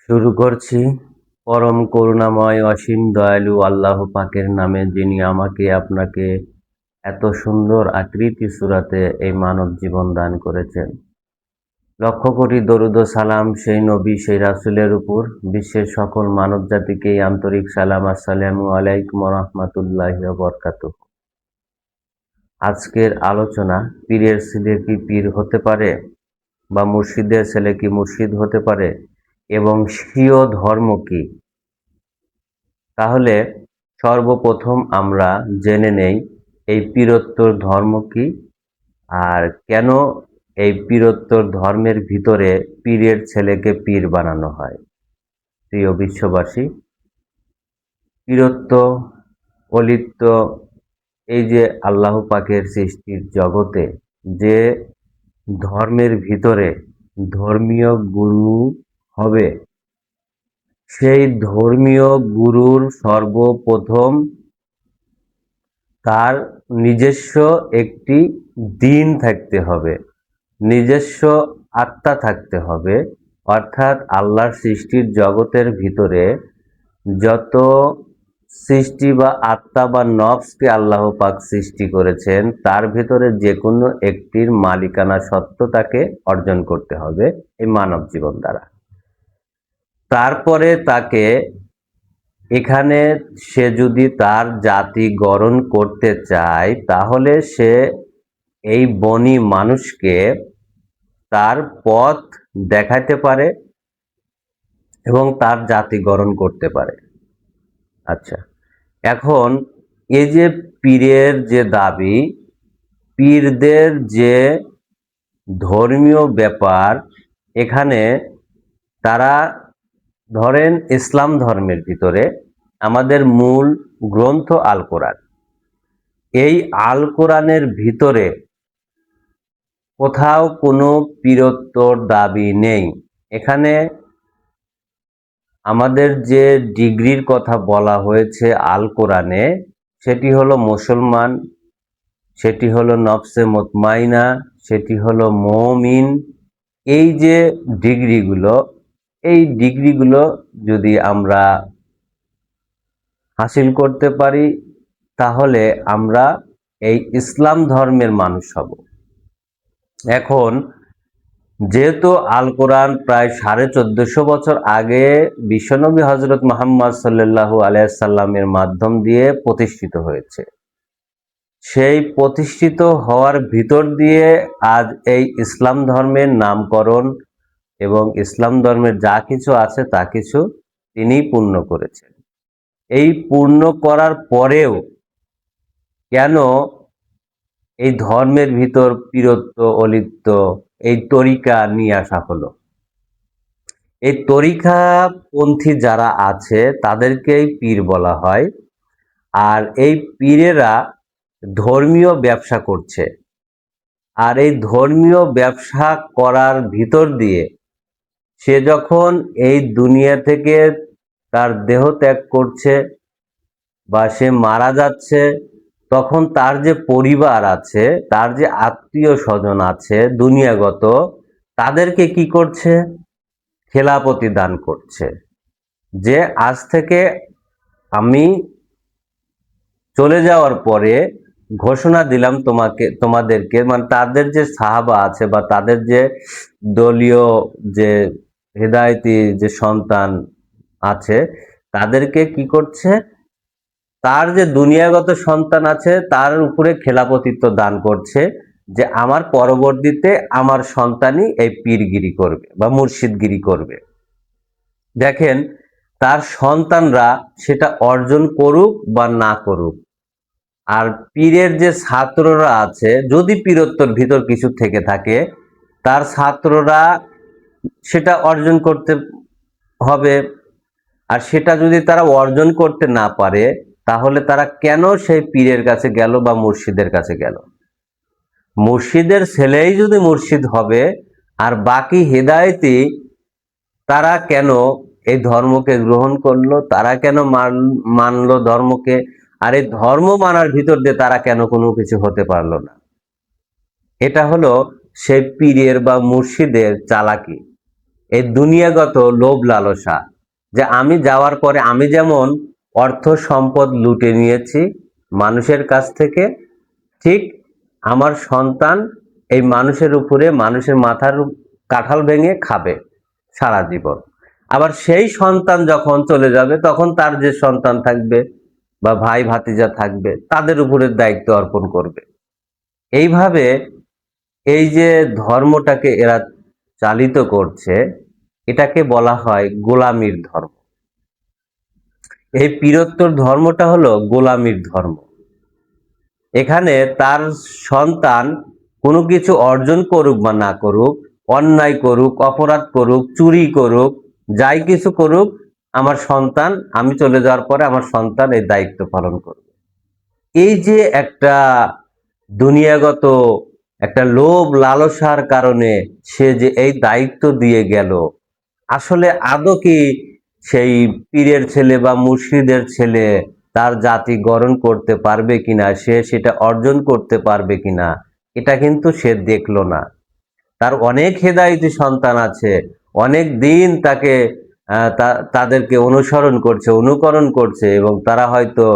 শুরু করছি পরম করুণাময় অসীম দয়ালু আল্লাহ পাকের নামে, যিনি আমাকে আপনাকে এত সুন্দর আকৃতি সূরাতে এই মানব জীবন দান করেছেন। লক্ষ কোটি দরুদ ও সালাম সেই নবী সেই রাসূলের উপর। বিশ্বের সকল মানব জাতিকেই আন্তরিক সালাম। আসসালামু আলাইকুম ওয়া রাহমাতুল্লাহি ওয়া বারাকাতুহু। আজকের আলোচনা, পীরের ছেলে কি পীর হতে পারে বা মুর্শিদের ছেলে কি মুর্শিদ হতে পারে এবং স্বীয় ধর্ম কি। তাহলে সর্বপ্রথম আমরা জেনে নেই এই পীরত্বর ধর্ম কি, আর কেন এই পীরত্বর ধর্মের ভিতরে পীরের ছেলেকে পীর বানানো হয়। প্রিয় বিশ্ববাসী, পীরত্ব, অলিত্ব, এই যে আল্লাহ পাকের সৃষ্টির জগতে যে ধর্মের ভিতরে ধর্মীয় গুরু হবে, সেই ধর্মীয় গুরুর সর্বপ্রথম তার নিজস্ব একটি দিন থাকতে হবে, নিজস্ব আত্মা থাকতে হবে। অর্থাৎ আল্লাহর সৃষ্টির জগতের ভিতরে যত সৃষ্টি বা আত্মা বা নফসকে আল্লাহ পাক সৃষ্টি করেছেন, তার ভিতরে যে কোনো একটির মালিকানা সত্ত্ব তাকে অর্জন করতে হবে এই মানব জীবন দ্বারা। তারপরে তাকে এখানে সে যদি তার জাতি গড়ন করতে চায়, তাহলে সে এই বনি মানুষকে তার পথ দেখাতে পারে এবং তার জাতি গড়ন করতে পারে। আচ্ছা, এখন এই যে পীরের যে দাবি, পীরদের যে ধর্মীয় ব্যাপার, এখানে তারা ধরেন ইসলাম ধর্মের ভিতরে আমাদের মূল গ্রন্থ আল কোরআন, এই আল কোরআনের ভিতরে কোথাও কোনো পীরত্বর দাবি নেই। এখানে আমাদের যে ডিগ্রির কথা বলা হয়েছে আল কোরআনে, সেটি হলো মুসলমান, সেটি হলো নফসে মুতমাইনা, সেটি হলো মুমিন। এই যে ডিগ্রিগুলো, এই ডিগ্রিগুলো যদি আমরা হাসিল করতে পারি, তাহলে আমরা এই ইসলাম ধর্মের মানুষ হব। এখন যেহেতু আল কোরআন প্রায় 1450 বছর আগে বিশ্বনবী হজরত মুহাম্মদ সাল্লাল্লাহু আলাইহি সাল্লামের মাধ্যম দিয়ে প্রতিষ্ঠিত হয়েছে, সেই প্রতিষ্ঠিত হওয়ার ভিতর দিয়ে আজ এই ইসলাম ধর্মের নামকরণ এবং ইসলাম ধর্মের যা কিছু আছে তা কিছু তিনি পূর্ণ করেছেন। এই পূর্ণ করার পরেও কেন এই ধর্মের ভিতর পীরত্ব, অলিত্ব, এই তরিকা নিয়ে আসা হলো? এই তরিকাপন্থী যারা আছে তাদেরকেই পীর বলা হয়। আর এই পীরেরা ধর্মীয় ব্যবসা করছে, আর এই ধর্মীয় ব্যবসা করার ভিতর দিয়ে সে যখন এই দুনিয়া থেকে তার দেহ ত্যাগ করছে বা সে মারা যাচ্ছে, তখন তার যে পরিবার আছে, তার যে আত্মীয় স্বজন আছে দুনিয়াগত, তাদেরকে কি করছে? খেলাপতি দান করছে, যে আজ থেকে আমি চলে যাওয়ার পরে ঘোষণা দিলাম তোমাদেরকে, মানে তাদের যে সাহাবা আছে বা তাদের যে দলীয় যে হেদায়েতি যে সন্তান আছে, তাদেরকে কি করছে? তার যে দুনিয়াগত সন্তান আছে তার উপরে খেলাপতিত্ব দান করছে, যে আমার পরবর্তীতে আমার সন্তানই এই পীরগিরি করবে বা মুর্শিদগিরি করবে। দেখেন, তার সন্তানরা সেটা অর্জন করুক বা না করুক, আর পীরের যে ছাত্ররা আছে, যদি পীরত্বর ভিতর কিছু থেকে থাকে, তার ছাত্ররা সেটা অর্জন করতে হবে। আর সেটা যদি তারা অর্জন করতে না পারে, তাহলে তারা কেন সেই পীরের কাছে গেল বা মুর্শিদের কাছে গেল? মুর্শিদের ছেলেই যদি মুর্শিদ হবে, আর বাকি হেদায়েতি তারা কেন এই ধর্মকে গ্রহণ করলো, তারা কেন মানলো ধর্মকে, আর এই ধর্ম মানার ভিতর দিয়ে তারা কেন কোনো কিছু হতে পারলো না? এটা হলো সেই পীরের বা মুর্শিদের চালাকি। এই দুনিয়াগত লোভ লালসা, যে আমি যাওয়ার পরে আমি যেমন অর্থ সম্পদ লুটে নিয়েছি মানুষের কাছ থেকে, ঠিক আমার সন্তান এই মানুষের উপরে, মানুষের মাথার কাঁঠাল ভেঙে খাবে সারা জীবন। আবার সেই সন্তান যখন চলে যাবে তখন তার যে সন্তান থাকবে বা ভাই ভাতিজা থাকবে তাদের উপরে দায়িত্ব অর্পণ করবে। এইভাবে এই যে ধর্মটাকে এরা চালিত করছে, এটাকে বলা হয় গোলামির ধর্ম। এই পীরত্বর ধর্মটা হলো গোলামির ধর্ম। এখানে তার সন্তান কোনো কিছু অর্জন করুক বা না করুক, অন্যায় করুক, অপরাধ করুক, চুরি করুক, যাই কিছু করুক, আমার সন্তান, আমি চলে যাওয়ার পরে আমার সন্তান এই দায়িত্ব পালন করবে। এই যে একটা দুনিয়াগত একটা লোভ লালসার কারণে সে যে এই দায়িত্ব দিয়ে গেল, আসলে আদৌ কি সেই পীরের ছেলে বা মুর্শিদের ছেলে তার জাতি গড়ন করতে পারবে কিনা, সে সেটা অর্জন করতে পারবে কিনা, এটা কিন্তু সে দেখলো না। তার অনেক হেদায়েতি সন্তান আছে, অনেক দিন তাকে তাদেরকে অনুসরণ করছে, অনুকরণ করছে, এবং তারা হয়তো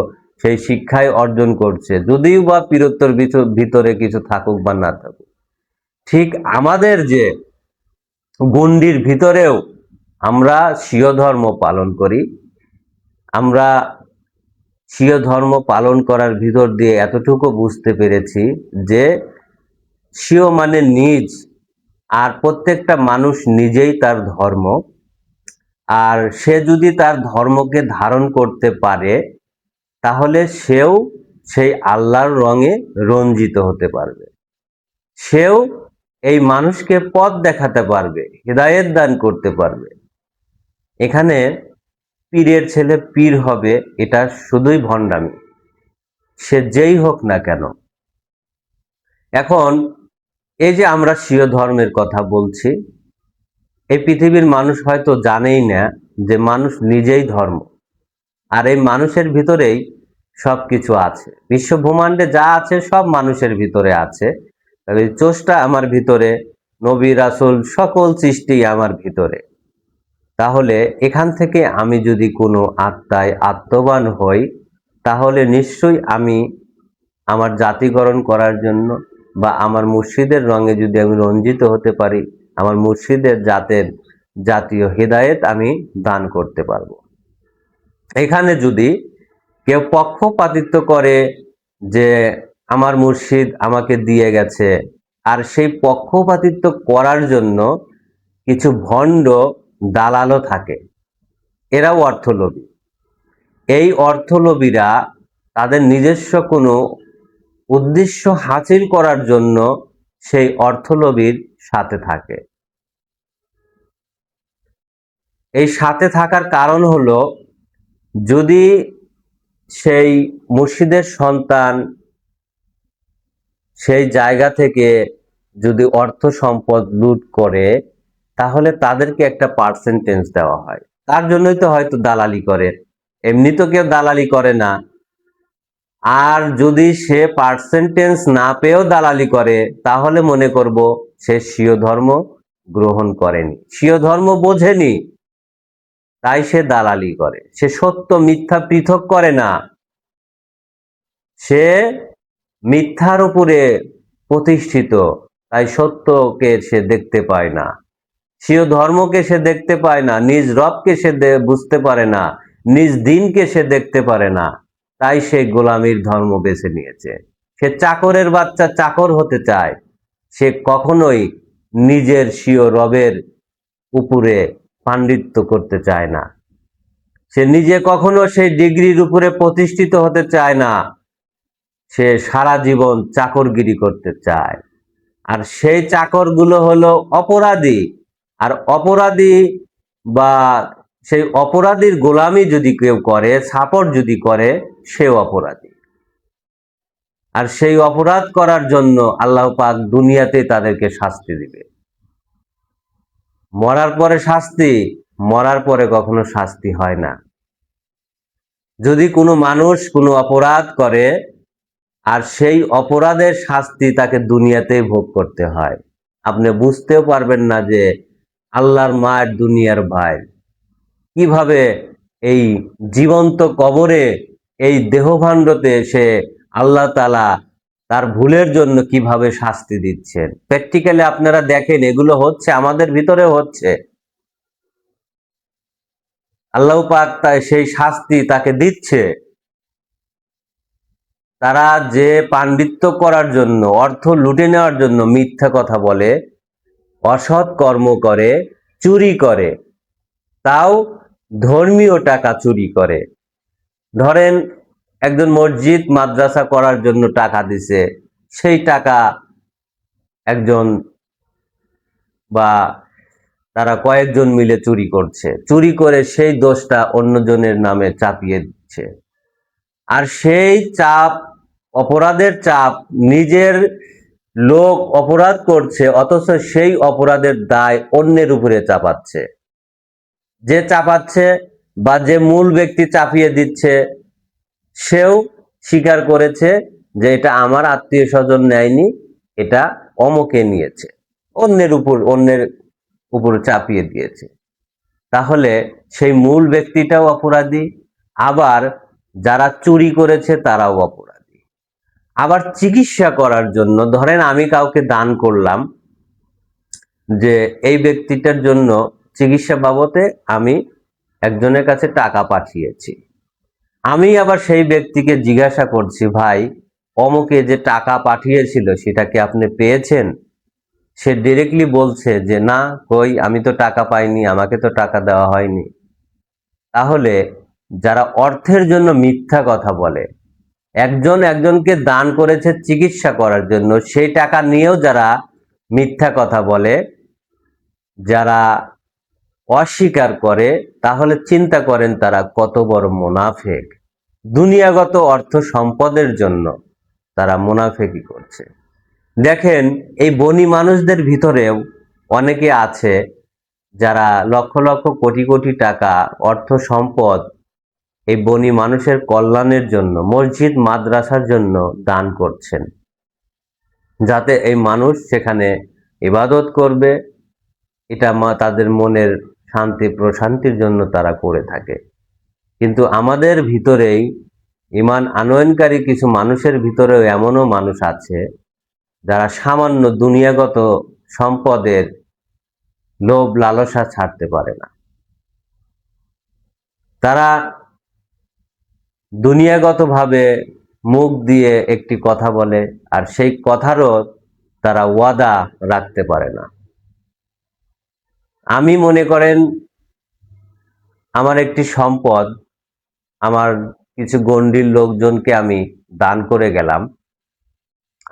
সেই শিক্ষায় অর্জন করছে, যদিও বা পীরত্বর ভিতরে কিছু থাকুক বা না থাকুক। ঠিক আমাদের যে গণ্ডির ভিতরেও আমরা স্বীয় ধর্ম পালন করি। আমরা স্বীয় ধর্ম পালন করার ভিতর দিয়ে এতটুকু বুঝতে পেরেছি যে স্বীয় মানে নিজ, আর প্রত্যেকটা মানুষ নিজেই তার ধর্ম। আর সে যদি তার ধর্মকে ধারণ করতে পারে তাহলে সেও সেই আল্লাহর রঙে রঞ্জিত হতে পারবে, সেও এই মানুষকে পথ দেখাতে পারবে, হিদায়েত দান করতে পারবে। এখানে পীরের ছেলে পীর হবে এটা শুধুই ভণ্ডামি, সে যেই হোক না কেন। এখন এই যে আমরা স্বীয় ধর্মের কথা বলছি, এই পৃথিবীর মানুষ হয়তো জানেই না যে মানুষ নিজেই ধর্ম, আর এই মানুষের ভিতরেই সবকিছু আছে। বিশ্ব ব্রহ্মাণ্ডে যা আছে সব মানুষের ভিতরে আছে। এই চোষটা আমার ভিতরে, নবী রাসূল সকল সৃষ্টি আমার ভিতরে। তাহলে এখান থেকে আমি যদি কোনো আত্মায় আত্মবান হই, তাহলে নিশ্চয়ই আমি আমার জাতিকরণ করার জন্য বা আমার মুর্শিদের রঙে যদি আমি রঞ্জিত হতে পারি, আমার মুর্শিদের জাতীয় হিদায়েত আমি দান করতে পারবো। এখানে যদি কেউ পক্ষপাতিত্ব করে যে আমার মুর্শিদ আমাকে দিয়ে গেছে, আর সেই পক্ষপাতিত্ব করার জন্য কিছু ভণ্ড দালালও থাকে, এরাও অর্থলোভী। এই অর্থলোভীরা তাদের নিজস্ব কোনো উদ্দেশ্য হাসিল করার জন্য সেই অর্থলোভীর সাথে থাকে। এই সাথে থাকার কারণ হলো, যদি সেই মুর্শিদের সন্তান সেই জায়গা থেকে যদি অর্থ সম্পদ লুট করে, তাহলে তাদেরকে একটা পার্সেন্টেজ দেওয়া হয়। তার জন্যই তো হয়তো দালালি করে, এমনি তো কেউ দালালি করে না। আর যদি সে পার্সেন্টেজ না পেয়েও দালালি করে, তাহলে মনে করব সে স্বীয় ধর্ম গ্রহণ করেনি, স্বীয় ধর্ম বোঝেনি, তাই সে দালালি করে। সে সত্য মিথ্যা পৃথক করে না, সে মিথ্যার উপরে প্রতিষ্ঠিত, তাই সত্যকে সে দেখতে পায় না, স্বীয় ধর্মকে সে দেখতে পায় না, নিজ রবকে সে বুঝতে পারে না, নিজ দিনকে সে দেখতে পারে না, তাই সে গোলামির ধর্ম বেছে নিয়েছে। সে চাকরের বাচ্চা চাকর হতে চায়, সে কখনোই নিজের স্বীয় রবের উপরে পাণ্ডিত্য করতে চায় না, সে নিজে কখনো সেই ডিগ্রির উপরে প্রতিষ্ঠিত হতে চায় না, সে সারা জীবন চাকরগিরি করতে চায়। আর সেই চাকরগুলো হলো অপরাধী, আর অপরাধী বা সেই অপরাধীর গোলামি যদি কেউ করে, সাপোর্ট যদি করে, সেও অপরাধী। আর সেই অপরাধ করার জন্য আল্লাহ পাক দুনিয়াতে তাদেরকে শাস্তি দিবে। মরার পরে শাস্তি, মরার পরে কখনো শাস্তি হয় না। যদি কোনো মানুষ কোনো অপরাধ করে আর সেই অপরাধের শাস্তি তাকে দুনিয়াতেই ভোগ করতে হয়, আপনি বুঝতেও পারবেন না যে আল্লাহর মায়ের দুনিয়ার ভাই, কিভাবে এই জীবন্ত কবরে এই দেহভাণ্ডতে সে আল্লাহ তাআলা তার ভুলের জন্য কিভাবে শাস্তি দিচ্ছেন। প্র্যাকটিক্যালি আপনারা দেখেন, এগুলো হচ্ছে, আমাদের ভিতরে হচ্ছে। আল্লাহ পাক সেই শাস্তি তাকে দিচ্ছে। তারা যে পাণ্ডিত্য করার জন্য, অর্থ লুটে নেওয়ার জন্য মিথ্যা কথা বলে, অসৎ কর্ম করে, চুরি করে, তাও ধর্মীয় টাকা চুরি করে। ধরেন একজন মসজিদ মাদ্রাসা করার জন্য টাকা দিছে, সেই টাকা একজন বা তারা কয়েকজন মিলে চুরি করছে, চুরি করে সেই দোষটা অন্যজনের নামে চাপিয়ে দিচ্ছে। আর সেই চাপ, অপরাধের চাপ, নিজের লোক অপরাধ করছে অথচ সেই অপরাধের দায় অন্যের উপরে চাপাচ্ছে। যে চাপাচ্ছে বা যে মূল ব্যক্তি চাপিয়ে দিচ্ছে, সেও স্বীকার করেছে যে এটা আমার আত্মীয় স্বজন নেয়নি, এটা অমুকে নিয়েছে, অন্যের উপর চাপিয়ে দিয়েছে। তাহলে সেই মূল ব্যক্তিটাও অপরাধী, আবার যারা চুরি করেছে তারাও অপরাধী। আবার চিকিৎসা করার জন্য, ধরেন আমি কাউকে দান করলাম যে এই ব্যক্তিটার জন্য চিকিৎসা বাবদে আমি একজনের কাছে টাকা পাঠিয়েছি, আমি আবার সেই ব্যক্তিকে জিজ্ঞাসা করছি, ভাই অমুকে যে টাকা পাঠিয়েছিল সেটা কি আপনি পেয়েছেন? সে ডিরেক্টলি বলছে যে না, কই, আমি তো টাকা পাইনি, আমাকে তো টাকা দেওয়া হয়নি। তাহলে যারা অর্থের জন্য মিথ্যা কথা বলে, একজন একজনকে দান করেছে চিকিৎসা করার জন্য, সেই টাকা নিয়েও যারা মিথ্যা কথা বলে, যারা অস্বীকার করে, তাহলে চিন্তা করেন তারা কত বড় মুনাফিক। দুনিয়াগত অর্থ সম্পদের জন্য তারা মুনাফিকি করছে। দেখেন, এই বনি মানুষদের ভিতরেও অনেকে আছে যারা লক্ষ লক্ষ কোটি কোটি টাকা অর্থ সম্পদ এই বনি মানুষের কল্যাণের জন্য, মসজিদ মাদ্রাসার জন্য দান করছেন, যাতে এই মানুষ সেখানে ইবাদত করবে। এটা তাদের মনের শান্তি প্রশান্তির জন্য তারা করে থাকে। কিন্তু আমাদের ভিতরেই, ঈমান আনয়নকারী কিছু মানুষের ভিতরেও এমনও মানুষ আছে যারা সামান্য দুনিয়াগত সম্পদের লোভ লালসা ছাড়তে পারে না। তারা দুনিয়াগতভাবে মুখ দিয়ে একটি কথা বলে, আর সেই কথারও তারা ওয়াদা রাখতে পারে না। আমি মনে করেন আমার একটি সম্পদ, আমার কিছু গণ্ডির লোকজনকে আমি দান করে গেলাম,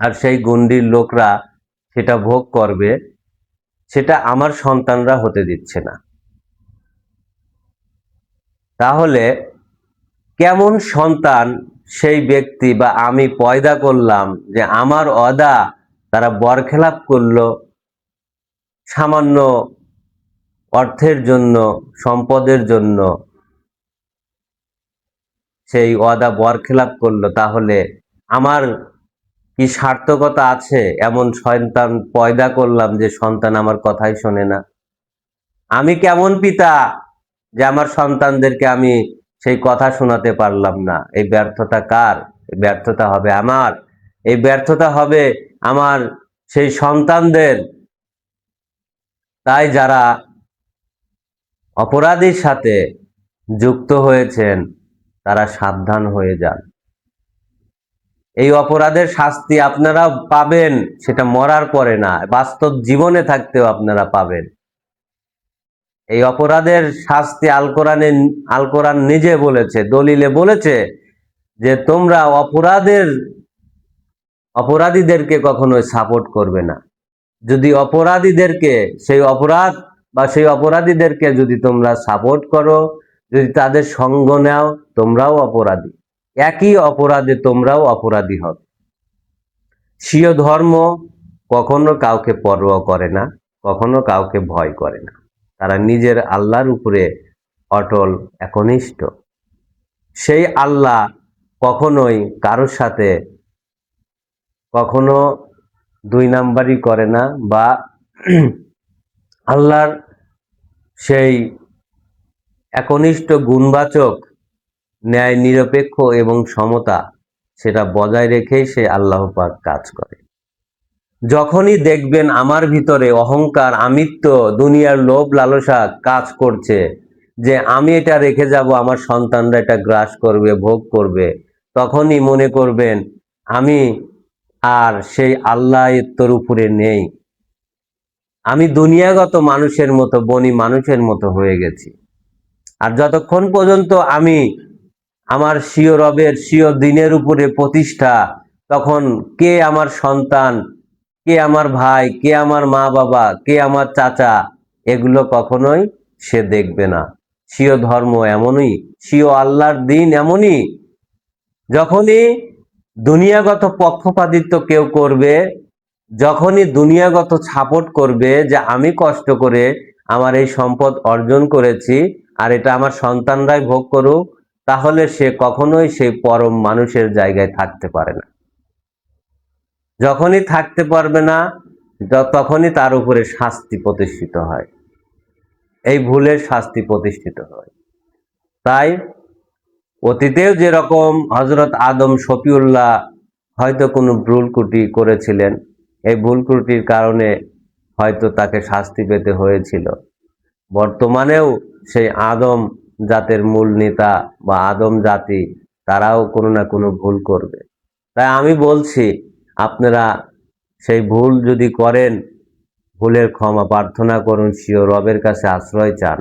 আর সেই গণ্ডির লোকরা সেটা ভোগ করবে, সেটা আমার সন্তানরা হতে দিচ্ছে না। তাহলে কেমন সন্তান সেই ব্যক্তি বা আমি পয়দা করলাম যে আমার ওয়াদা তারা বরখেলাপ করলো, সামান্য অর্থের জন্য, সম্পদের জন্য সেই ওয়াদা বরখেলাপ করলো। তাহলে আমার কি সার্থকতা আছে? এমন সন্তান পয়দা করলাম যে সন্তান আমার কথাই শোনে না। আমি কেমন পিতা যে আমার সন্তানদেরকে আমি সেই কথা শোনাতে পারলাম না? এই ব্যর্থতা কার? এই ব্যর্থতা হবে আমার, এই ব্যর্থতা হবে আমার সেই সন্তানদের। তাই যারা অপরাধীর সাথে যুক্ত হয়েছেন তারা সাবধান হয়ে যান। এই অপরাধের শাস্তি আপনারা পাবেন, সেটা মরার পরে না, বাস্তব জীবনে থাকতেও আপনারা পাবেন। এই অপরাধের শাস্তি আল কোরআন নিজে বলেছে, দলিলে বলেছে যে তোমরা অপরাধীদেরকে কখনোই সাপোর্ট করবে না। যদি অপরাধীদেরকে, সেই অপরাধ বা সেই অপরাধীদেরকে যদি তোমরা সাপোর্ট করো, যদি তাদের সঙ্গ নাও, তোমরাও অপরাধী, একই অপরাধে তোমরাও অপরাধী হবে। স্বীয় ধর্ম কখনো কাউকে পরোয়া করে না, কখনো কাউকে ভয় করে না। তারা নিজের আল্লাহর উপরে অটল একনিষ্ঠ। সেই আল্লাহ কখনোই কারোর সাথে কখনো দুই নাম্বারই করে না, বা আল্লাহর সেই একনিষ্ঠ গুণবাচক ন্যায় নিরপেক্ষ এবং সমতা সেটা বজায় রেখেই সে আল্লাহ পাক কাজ করে। যখনই দেখবেন আমার ভিতরে অহংকার, আমিত্ব, দুনিয়ার লোভ লালসা কাজ করছে যে আমি এটা রেখে যাব, আমার সন্তানরা এটা গ্রাস করবে, ভোগ করবে, তখনই মনে করবেন আমি আর সেই আল্লাহর উপরে নেই, আমি দুনিয়াগত মানুষের মতো, বনি মানুষের মতো হয়ে গেছি। আর যতক্ষণ পর্যন্ত আমি আমার স্বীয় রবের স্বীয় দিনের উপরে প্রতিষ্ঠা, তখন কে আমার সন্তান, কে আমার ভাই, কে আমার মা বাবা, কে আমার চাচা, এগুলো কখনোই সে দেখবে না। স্বীয় ধর্ম এমনই, স্বীয় আল্লাহর দিন এমনই। যখনই দুনিয়াগত পক্ষপাতিত্ব কেউ করবে, যখনই দুনিয়াগত সাপোর্ট করবে যে আমি কষ্ট করে আমার এই সম্পদ অর্জন করেছি আর এটা আমার সন্তানরাই ভোগ করুক, তাহলে সে কখনোই সেই পরম মানুষের জায়গায় থাকতে পারে না। যখনই থাকতে পারবে না, তখনই তার উপরে শাস্তি প্রতিষ্ঠিত হয়, এই ভুলের শাস্তি প্রতিষ্ঠিত হয়। তাই অতীতেও যেরকম হজরত আদম শফিউল্লাহ হয়তো কোনো ভুল ত্রুটি করেছিলেন, এই ভুল ত্রুটির কারণে হয়তো তাকে শাস্তি পেতে হয়েছিল, বর্তমানেও সেই আদম জাতের মূল নেতা বা আদম জাতি তারাও কোনো না কোনো ভুল করবে। তাই আমি বলছি, আপনারা সেই ভুল যদি করেন, ভুলের ক্ষমা প্রার্থনা করুন, স্বীয় রবের কাছে আশ্রয় চান,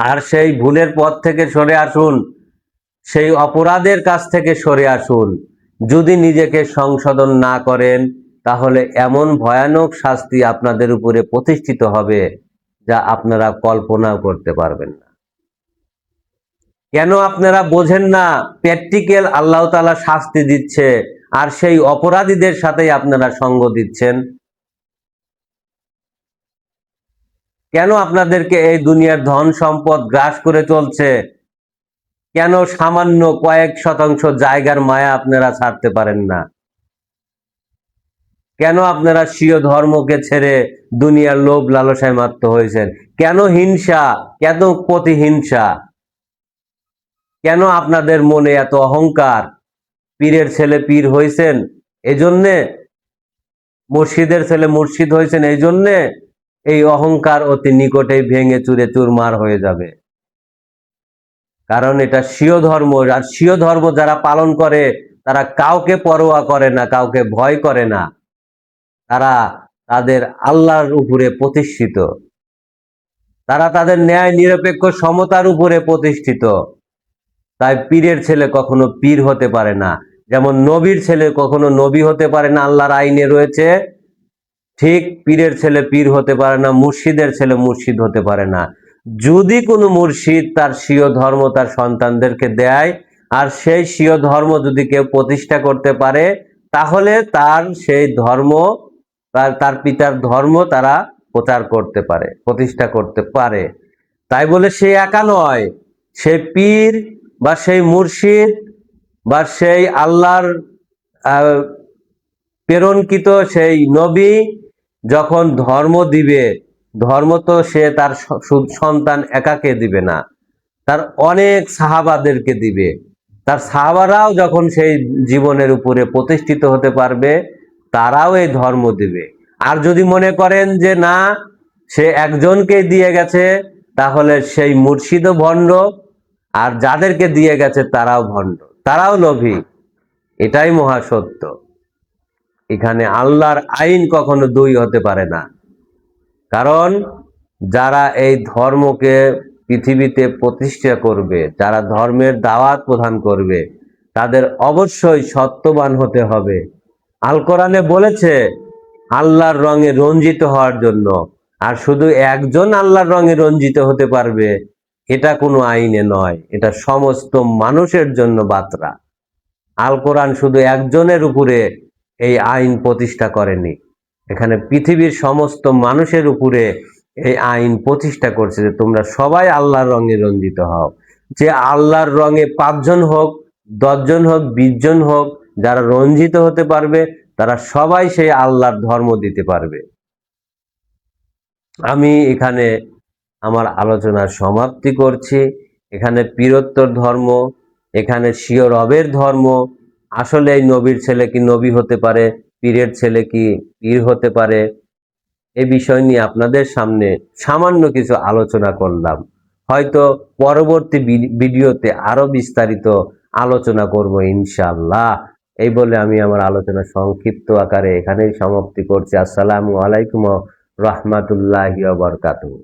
আর সেই ভুলের পথ থেকে সরে আসুন, সেই অপরাধের কাছ থেকে সরে আসুন। যদি নিজেকে সংশোধন না করেন, তাহলে এমন ভয়ানক শাস্তি আপনাদের উপরে প্রতিষ্ঠিত হবে যা আপনারা কল্পনাও করতে পারবেন না। কেন আপনারা বোঝেন না? প্র্যাকটিক্যাল আল্লাহ তাআলা শাস্তি দিচ্ছে, আর সেই অপরাধীদের সাথেই আপনারা সঙ্গ দিচ্ছেন। কেন আপনাদেরকে এই দুনিয়ার ধন সম্পদ গ্রাস করে চলছে? কেন সামান্য কয়েক শতাংশ জায়গার মায়া আপনারা ছাড়তে পারেন না? কেন আপনারা স্বীয় ধর্মকে ছেড়ে দুনিয়ার লোভ লালসায় মত্ত হয়েছেন? কেন হিংসা, কেন প্রতিহিংসা, কেন আপনাদের মনে এত অহংকার? পীরের ছেলে পীর হয়েছেন এজন্যে, মুর্শিদের ছেলে মুর্শিদ হয়েছেন এই জন্যে, এই অহংকার অতি নিকটেই ভেঙে চুরে চুরমার হয়ে যাবে। কারণ এটা স্বীয় ধর্ম, আর স্বীয় ধর্ম যারা পালন করে তারা কাউকে পরোয়া করে না, কাউকে ভয় করে না, তারা তাদের আল্লাহর উপরে প্রতিষ্ঠিত, তারা তাদের ন্যায় নিরপেক্ষ সমতার উপরে প্রতিষ্ঠিত। তাই পীরের ছেলে কখনো পীর হতে পারে না, যেমন নবীর ছেলে কখনো নবী হতে পারে না, আল্লাহর আইনে রয়েছে, ঠিক পীরের ছেলে পীর হতে পারে না, মুর্শিদের ছেলে মুর্শিদ হতে পারে না। যদি কোনো মুর্শিদ তার স্বীয় ধর্ম তার সন্তানদেরকে দেয়, আর সেই স্বীয় ধর্ম যদি কেউ প্রতিষ্ঠা করতে পারে, তাহলে তার সেই ধর্ম, তার পিতার ধর্ম তারা প্রচার করতে পারে, প্রতিষ্ঠা করতে পারে। তাই বলে সে একা নয়, সে পীর বা সেই মুর্শিদ বা সেই আল্লাহর প্রেরণকৃত সেই নবী যখন ধর্ম দিবে, ধর্ম তো সে তার সন্তান একাকে দিবে না, তার অনেক সাহাবাদেরকে দিবে। তার সাহাবারাও যখন সেই জীবনের উপরে প্রতিষ্ঠিত হতে পারবে, তারাও এই ধর্ম দিবে। আর যদি মনে করেন যে না, সে একজনকে দিয়ে গেছে, তাহলে সেই মুর্শিদও ভণ্ড, আর যাদেরকে দিয়ে গেছে তারাও ভণ্ড, তারাও লোভী। এটাই মহাসত্য। এখানে আল্লাহর আইন কখনো দুই হতে পারে না। কারণ যারা এই ধর্মকে পৃথিবীতে প্রতিষ্ঠা করবে, যারা ধর্মের দাওয়াত প্রদান করবে, তাদের অবশ্যই সত্যবান হতে হবে। আল কোরআনে বলেছে আল্লাহর রঙে রঞ্জিত হওয়ার জন্য, আর শুধু একজন আল্লাহর রঙে রঞ্জিত হতে পারবে এটা কোনো আইনে নয়, এটা সমস্ত মানুষের জন্য বার্তা। আল কোরআন শুধু একজনের উপরে এই আইন প্রতিষ্ঠা করেনি, এখানে পৃথিবীর সমস্ত মানুষের উপরে এই আইন প্রতিষ্ঠা করছে যে তোমরা সবাই আল্লাহর রঙে রঞ্জিত হও। যে আল্লাহর রঙে 5 জন হোক, 10 জন হোক, 20 জন হোক, যারা রঞ্জিত হতে পারবে তারা সবাই সেই আল্লাহর ধর্ম দিতে পারবে। আমি এখানে আমার আলোচনার সমাপ্তি করছি। এখানে পীরোত্তর ধর্ম, এখানে স্বীয় রবের ধর্ম, আসলে এই নবীর ছেলে কি নবী হতে পারে, পীরের ছেলে কি পীর হতে পারে, এ বিষয় নিয়ে আপনাদের সামনে সামান্য কিছু আলোচনা করলাম। হয়তো পরবর্তী ভিডিওতে আরো বিস্তারিত আলোচনা করব ইনশাআল্লাহ। এই বলে আমি আমার আলোচনা সংক্ষিপ্ত আকারে এখানেই সমাপ্তি করছি। আসসালামু আলাইকুম ওয়া রাহমাতুল্লাহি ওয়া বারাকাতুহু।